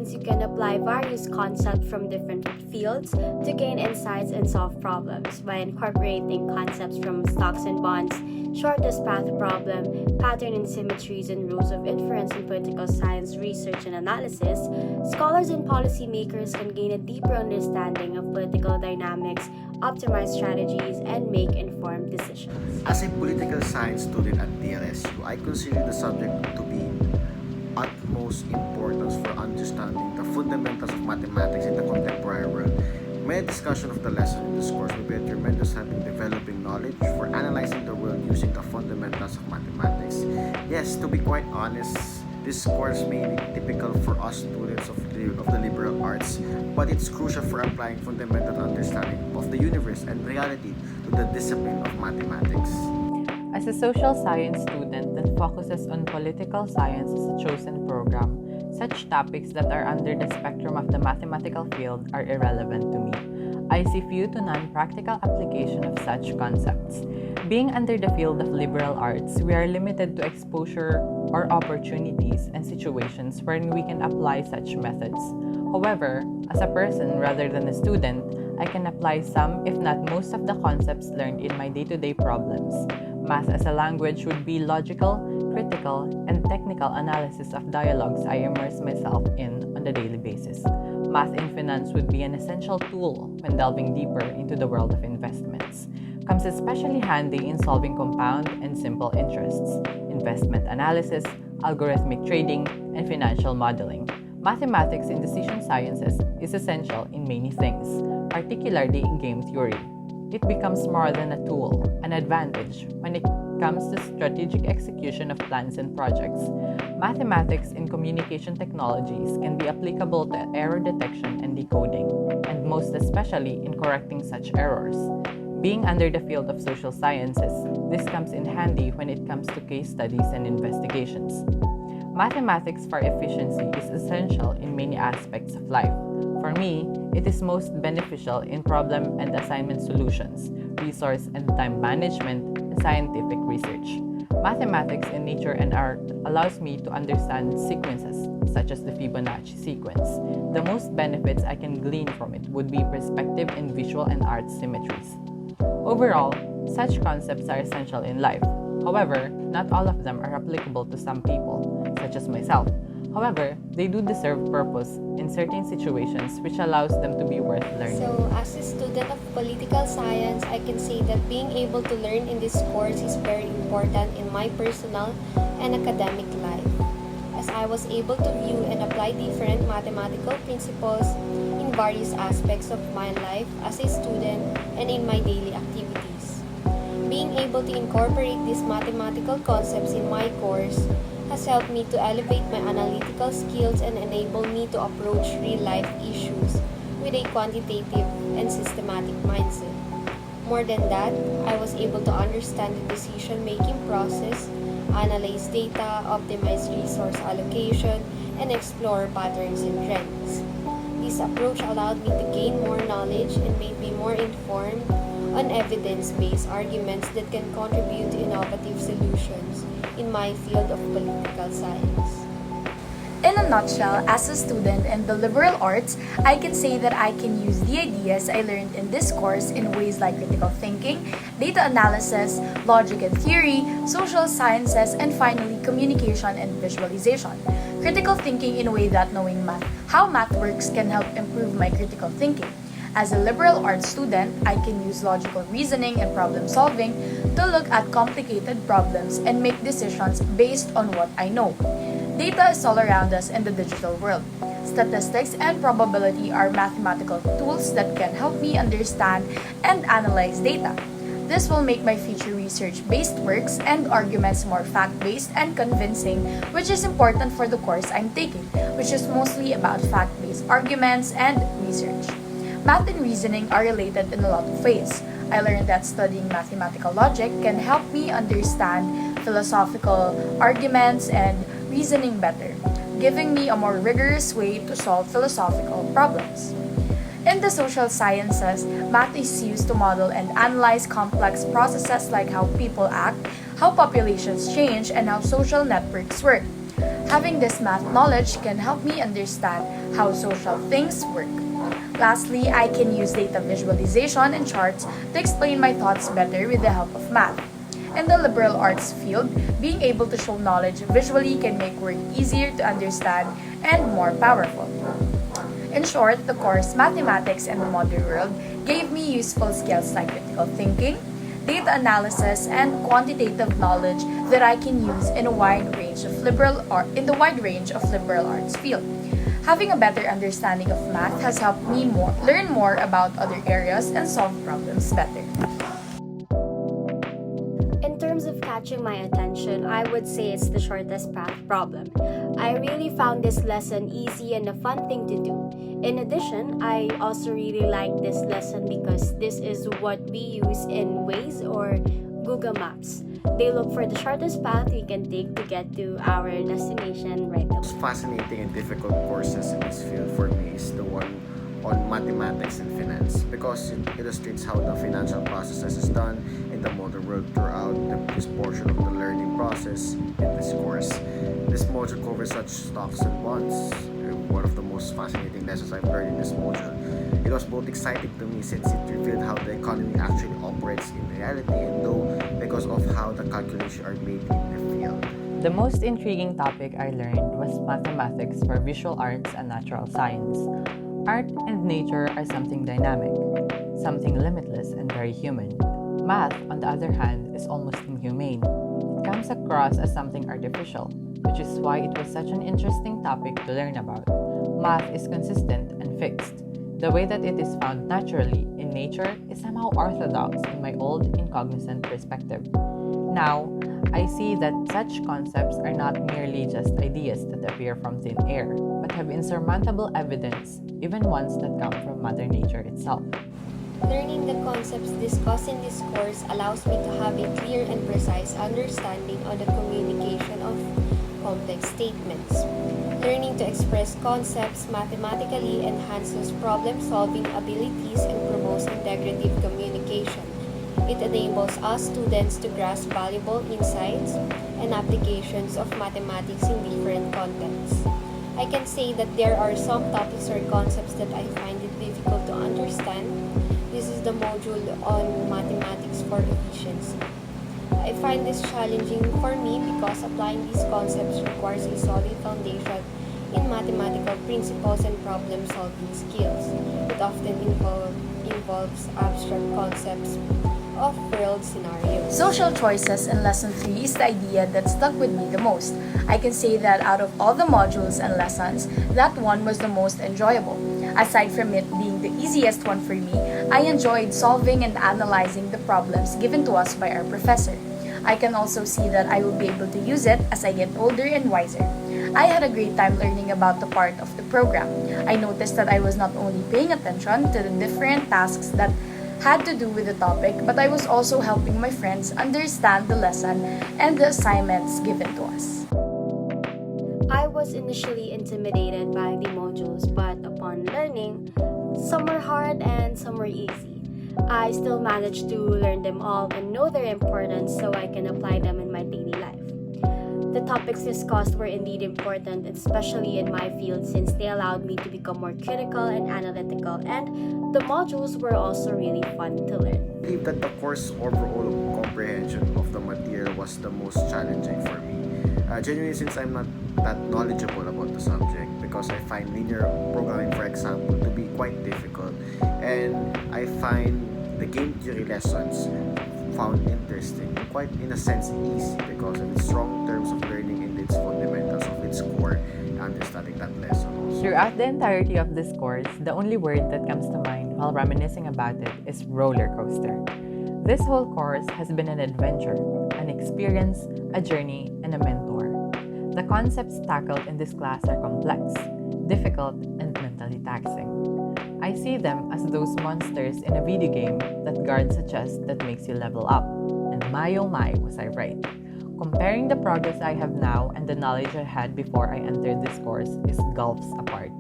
students, you can apply various concepts from different fields to gain insights and solve problems by incorporating concepts from stocks and bonds, shortest path problem, pattern and symmetries, and rules of inference in political science research and analysis. Scholars and policymakers can gain a deeper understanding of political dynamics, optimize strategies, and make informed decisions. As a political science student at DLSU, I consider the subject to be utmost importance for understanding the fundamentals of mathematics in the contemporary world. Many discussion of the lesson in this course will be a tremendous help in developing knowledge for analyzing the world using the fundamentals of mathematics. Yes, to be quite honest, this course may be typical for us students of the liberal arts, but it's crucial for applying fundamental understanding of the universe and reality to the discipline of mathematics. As a social science student that focuses on political science as a chosen program, such topics that are under the spectrum of the mathematical field are irrelevant to me. I see few to none practical application of such concepts. Being under the field of liberal arts, we are limited to exposure or opportunities and situations wherein we can apply such methods. However, as a person rather than a student, I can apply some, if not most, of the concepts learned in my day-to-day problems. Math as a language would be logical, critical, and technical analysis of dialogues I immerse myself in on a daily basis. Math in finance would be an essential tool when delving deeper into the world of investments. Comes especially handy in solving compound and simple interests, investment analysis, algorithmic trading, and financial modeling. Mathematics in decision sciences is essential in many things, particularly in game theory. It becomes more than a tool, an advantage, when it comes to strategic execution of plans and projects. Mathematics in communication technologies can be applicable to error detection and decoding, and most especially in correcting such errors. Being under the field of social sciences, this comes in handy when it comes to case studies and investigations. Mathematics for efficiency is essential in many aspects of life. For me, it is most beneficial in problem and assignment solutions, resource and time management, and scientific research. Mathematics in nature and art allows me to understand sequences, such as the Fibonacci sequence. The most benefits I can glean from it would be perspective and visual and art symmetries. Overall, such concepts are essential in life. However, not all of them are applicable to some people, such as myself. However, they do deserve purpose in certain situations which allows them to be worth learning. So, as a student of political science, I can say that being able to learn in this course is very important in my personal and academic life, as I was able to view and apply different mathematical principles in various aspects of my life as a student and in my daily activities. Being able to incorporate these mathematical concepts in my course has helped me to elevate my analytical skills and enable me to approach real-life issues with a quantitative and systematic mindset. More than that, I was able to understand the decision-making process, analyze data, optimize resource allocation, and explore patterns and trends. This approach allowed me to gain more knowledge and made me more informed on evidence-based arguments that can contribute to innovative solutions in my field of political science. In a nutshell, as a student in the liberal arts, I can say that I can use the ideas I learned in this course in ways like critical thinking, data analysis, logic and theory, social sciences, and finally communication and visualization. Critical thinking in a way that knowing how math works can help improve my critical thinking. As a liberal arts student, I can use logical reasoning and problem solving to look at complicated problems and make decisions based on what I know. Data is all around us in the digital world. Statistics and probability are mathematical tools that can help me understand and analyze data. This will make my future research-based works and arguments more fact-based and convincing, which is important for the course I'm taking, which is mostly about fact-based arguments and research. Math and reasoning are related in a lot of ways. I learned that studying mathematical logic can help me understand philosophical arguments and reasoning better, giving me a more rigorous way to solve philosophical problems. In the social sciences, math is used to model and analyze complex processes like how people act, how populations change, and how social networks work. Having this math knowledge can help me understand how social things work. Lastly, I can use data visualization and charts to explain my thoughts better with the help of math. In the liberal arts field, being able to show knowledge visually can make work easier to understand and more powerful. In short, the course Mathematics and the Modern World gave me useful skills like critical thinking, data analysis, and quantitative knowledge that I can use in the wide range of liberal arts field. Having a better understanding of math has helped me learn more about other areas and solve problems better. In terms of catching my attention, I would say it's the shortest path problem. I really found this lesson easy and a fun thing to do. In addition, I also really like this lesson because this is what we use in Waze or Google Maps. They look for the shortest path we can take to get to our destination right away. Most fascinating and difficult courses in this field for me is the one on mathematics and finance because it illustrates how the financial processes is done in the modern world throughout this portion of the learning process in this course. This module covers such stocks and bonds, one of the most fascinating lessons I've learned in this module. It was both exciting to me since it revealed how the economy actually operates in reality and though because of how the calculations are made in the field. The most intriguing topic I learned was mathematics for visual arts and natural science. Art and nature are something dynamic, something limitless and very human. Math, on the other hand, is almost inhumane. It comes across as something artificial, which is why it was such an interesting topic to learn about. Math is consistent and fixed. The way that it is found naturally in nature is somehow orthodox in my old incognizant perspective. Now, I see that such concepts are not merely just ideas that appear from thin air, but have insurmountable evidence, even ones that come from Mother Nature itself. Learning the concepts discussed in this course allows me to have a clear and precise understanding of the communication of complex statements. Learning to express concepts mathematically enhances problem-solving abilities and promotes integrative communication. It enables us students to grasp valuable insights and applications of mathematics in different contexts. I can say that there are some topics or concepts that I find it difficult to understand. This is the module on mathematics for efficiency. I find this challenging for me because applying these concepts requires a solid foundation in mathematical principles and problem-solving skills. It often involves abstract concepts of world scenarios. Social choices in lesson 3 is the idea that stuck with me the most. I can say that out of all the modules and lessons, that one was the most enjoyable. Aside from it being the easiest one for me, I enjoyed solving and analyzing the problems given to us by our professor. I can also see that I will be able to use it as I get older and wiser. I had a great time learning about the part of the program. I noticed that I was not only paying attention to the different tasks that had to do with the topic, but I was also helping my friends understand the lesson and the assignments given to us. I was initially intimidated by the modules, but upon learning, some were hard and some were easy. I still managed to learn them all and know their importance so I can apply them in my daily life. The topics discussed were indeed important, especially in my field since they allowed me to become more critical and analytical, and the modules were also really fun to learn. I believe that the course overall comprehension of the material was the most challenging for me. Genuinely, since I'm not that knowledgeable about the subject, because I find linear programming, for example, to be quite difficult, and I find the game theory lessons found interesting, quite in a sense easy because of its strong terms of learning and its fundamentals of its core and understanding that lesson also. Throughout the entirety of this course, the only word that comes to mind while reminiscing about it is roller coaster. This whole course has been an adventure, an experience, a journey, and a mentor. The concepts tackled in this class are complex, difficult, and mentally taxing. I see them as those monsters in a video game that guards a chest that makes you level up. And my oh my, was I right. Comparing the progress I have now and the knowledge I had before I entered this course is gulfs apart.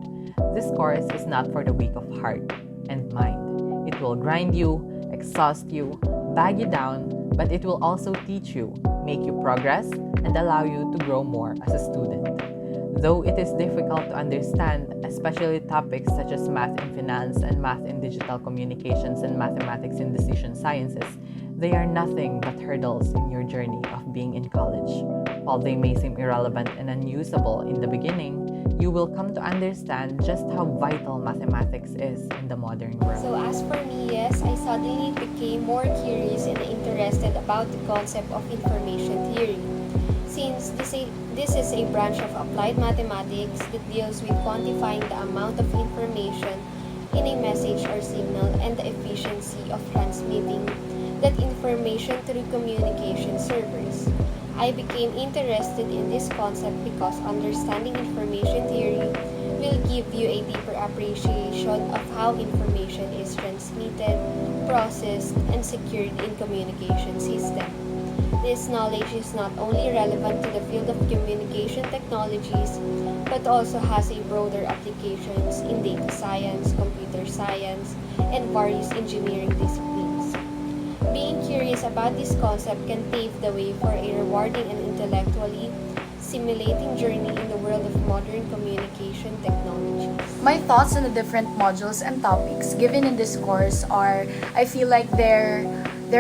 This course is not for the weak of heart and mind. It will grind you, exhaust you, bag you down, but it will also teach you, make you progress, and allow you to grow more as a student. Though it is difficult to understand, especially topics such as math in finance and math in digital communications and mathematics in decision sciences, they are nothing but hurdles in your journey of being in college. While they may seem irrelevant and unusable in the beginning, you will come to understand just how vital mathematics is in the modern world. So as for me, yes, I suddenly became more curious and interested about the concept of information theory. Since this is a branch of applied mathematics that deals with quantifying the amount of information in a message or signal and the efficiency of transmitting that information through communication servers. I became interested in this concept because understanding information theory will give you a deeper appreciation of how information is transmitted, processed, and secured in communication system. This knowledge is not only relevant to the field of communication technologies, but also has a broader applications in data science, computer science, and various engineering disciplines. Being curious about this concept can pave the way for a rewarding and intellectually stimulating journey in the world of modern communication technologies. My thoughts on the different modules and topics given in this course are, I feel like they're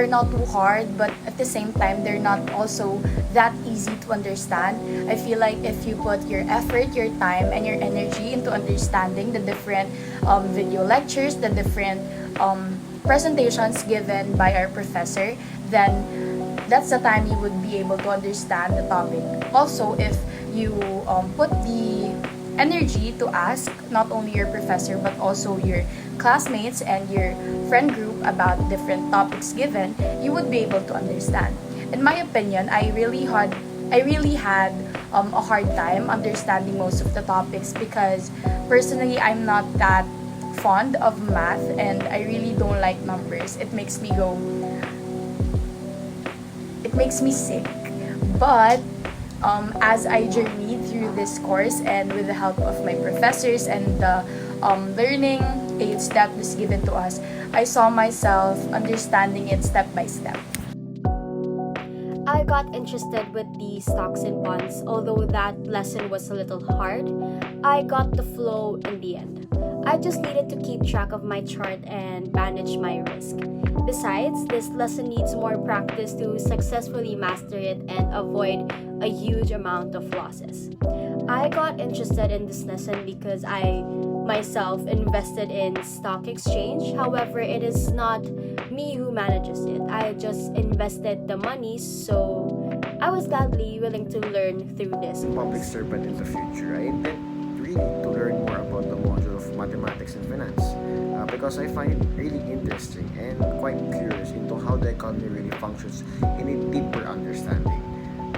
not too hard, but at the same time they're not also that easy to understand. I feel like if you put your effort, your time, and your energy into understanding the different video lectures, the different presentations given by our professor, then that's the time you would be able to understand the topic. Also, if you put the energy to ask not only your professor but also your classmates and your friend group about different topics given, you would be able to understand. In my opinion, I really had a hard time understanding most of the topics because personally I'm not that fond of math and I really don't like numbers. It makes me sick. But as I journeyed through this course and with the help of my professors and the learning aids that was given to us, I saw myself understanding it step by step. I got interested with the stocks and bonds, although that lesson was a little hard. I got the flow in the end. I just needed to keep track of my chart and manage my risk. Besides, this lesson needs more practice to successfully master it and avoid a huge amount of losses. I got interested in this lesson because I myself invested in stock exchange. However, it is not me who manages it. I just invested the money, so I was gladly willing to learn through this. Public servant in the future, I intend really to learn more about the module of mathematics and finance because I find it really interesting and quite curious into how the economy really functions in a deeper understanding.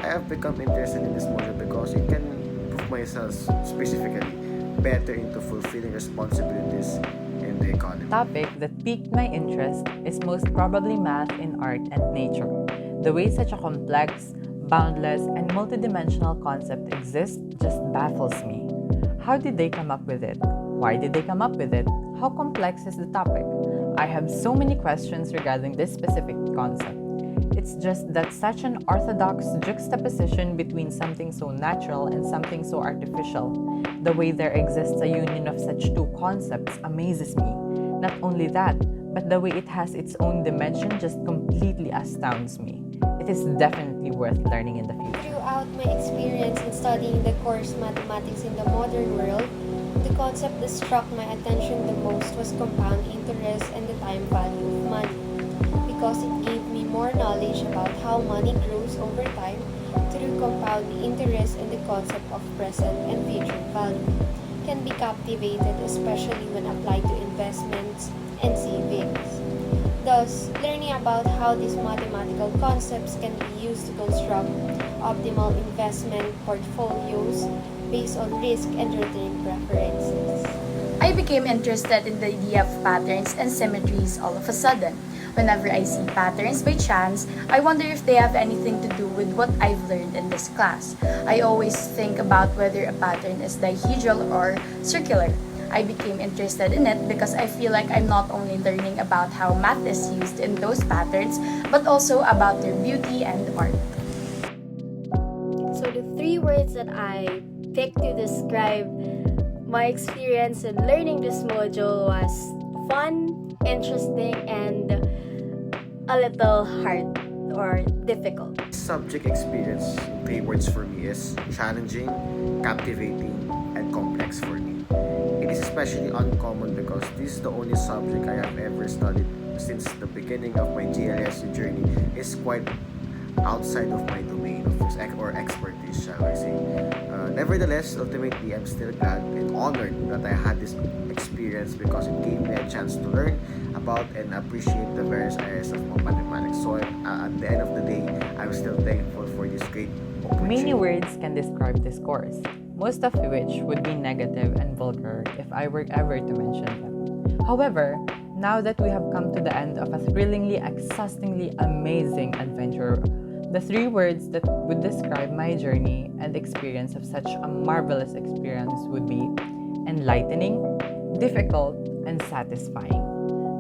I have become interested in this module because it can prove myself specifically better into fulfilling responsibilities in the economy. Topic that piqued my interest is most probably math in art and nature. The way such a complex, boundless, and multidimensional concept exists just baffles me. How did they come up with it? Why did they come up with it? How complex is the topic? I have so many questions regarding this specific concept. It's just that such an orthodox juxtaposition between something so natural and something so artificial, the way there exists a union of such two concepts amazes me. Not only that, but the way it has its own dimension just completely astounds me. It is definitely worth learning in the future. Throughout my experience in studying the course Mathematics in the Modern World, the concept that struck my attention the most was compound interest and the time value of money, because it gave me more knowledge about how money grows over time through compound interest, and the concept of present and future value can be captivated, especially when applied to investments and savings. Thus, learning about how these mathematical concepts can be used to construct optimal investment portfolios based on risk and return preferences. I became interested in the idea of patterns and symmetries all of a sudden. Whenever I see patterns by chance, I wonder if they have anything to do with what I've learned in this class. I always think about whether a pattern is dihedral or circular. I became interested in it because I feel like I'm not only learning about how math is used in those patterns, but also about their beauty and art. So the three words that I picked to describe my experience in learning this module was fun, interesting, and a little hard or difficult. Subject experience, in 3 words for me, is challenging, captivating, and complex for me. It is especially uncommon because this is the only subject I have ever studied since the beginning of my GLSU journey. Is quite outside of my domain of or expertise, shall I say. Nevertheless, ultimately, I'm still glad and honored that I had this experience because it gave me a chance to learn about and appreciate the various areas of mathematics. So at the end of the day, I'm still thankful for this great opportunity. Many words can describe this course, most of which would be negative and vulgar if I were ever to mention them. However, now that we have come to the end of a thrillingly, exhaustingly amazing adventure, the 3 words that would describe my journey and experience of such a marvelous experience would be enlightening, difficult, and satisfying.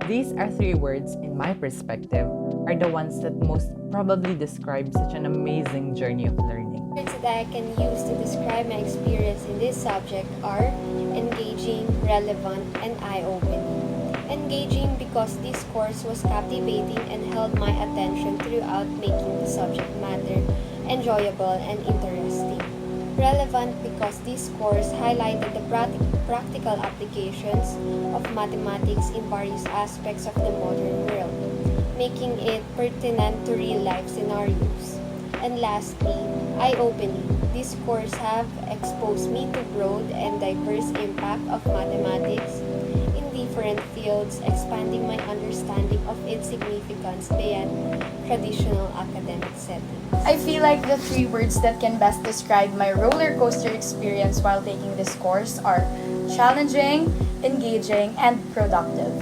These are 3 words, in my perspective, are the ones that most probably describe such an amazing journey of learning. Words that I can use to describe my experience in this subject are engaging, relevant, and eye-opening. Engaging because this course was captivating and held my attention throughout, making the subject matter enjoyable and interesting. Relevant because this course highlighted the practical applications of mathematics in various aspects of the modern world, making it pertinent to real-life scenarios. And lastly, eye-opening. This course have exposed me to broad and diverse impact of mathematics in different fields, expanding my understanding of its significance beyond traditional academic settings. I feel like the 3 words that can best describe my roller coaster experience while taking this course are challenging, engaging, and productive.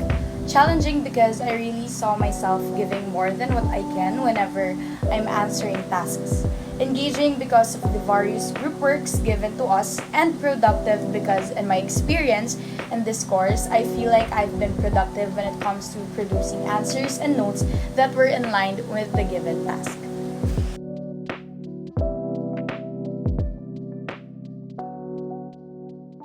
Challenging because I really saw myself giving more than what I can whenever I'm answering tasks. Engaging because of the various group works given to us, and productive because in my experience in this course, I feel like I've been productive when it comes to producing answers and notes that were in line with the given task.